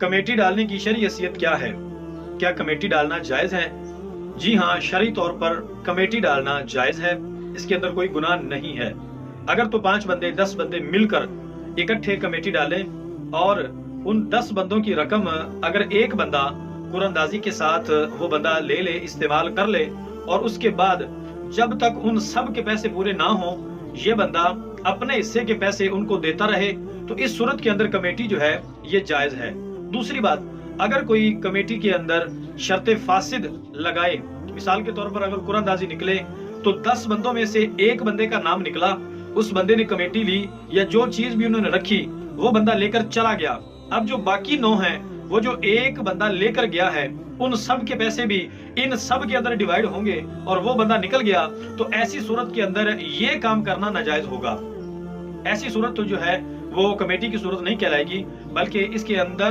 Committee ڈالنے کی شرعی حیثیت کیا ہے؟ کیا کمیٹی ڈالنا جائز ہے؟ جی ہاں، شرعی طور پر کمیٹی ڈالنا جائز ہے، اس کے اندر کوئی گناہ نہیں ہے۔ اگر تو 5 بندے 10 بندے مل کر اکٹھے کمیٹی ڈالیں اور ان 10 بندوں کی رقم اگر ایک بندہ قرآن اندازی کے ساتھ وہ بندہ لے لے، استعمال کر لے، اور اس کے بعد جب تک ان سب کے پیسے پورے نہ ہوں یہ بندہ اپنے حصے کے پیسے ان کو دیتا رہے، تو اس صورت کے اندر کمیٹی جو ہے یہ جائز ہے۔ دوسری بات، اگر کوئی کمیٹی کے اندر شرط فاسد لگائے، مثال کے طور پر اگر قرآن اندازی نکلے تو 10 بندوں میں سے ایک بندے کا نام نکلا، اس بندے نے کمیٹی لی یا جو چیز بھی انہوں نے رکھی وہ بندہ لے کر چلا گیا، اب جو باقی 9 ہیں وہ جو ایک بندہ لے کر گیا ہے ان سب کے پیسے بھی ان سب کے اندر ڈیوائیڈ ہوں گے اور وہ بندہ نکل گیا، تو ایسی صورت کے اندر یہ کام کرنا ناجائز ہوگا۔ ایسی صورت تو جو ہے وہ کمیٹی کی صورت نہیں کہلائے گی، بلکہ اس کے اندر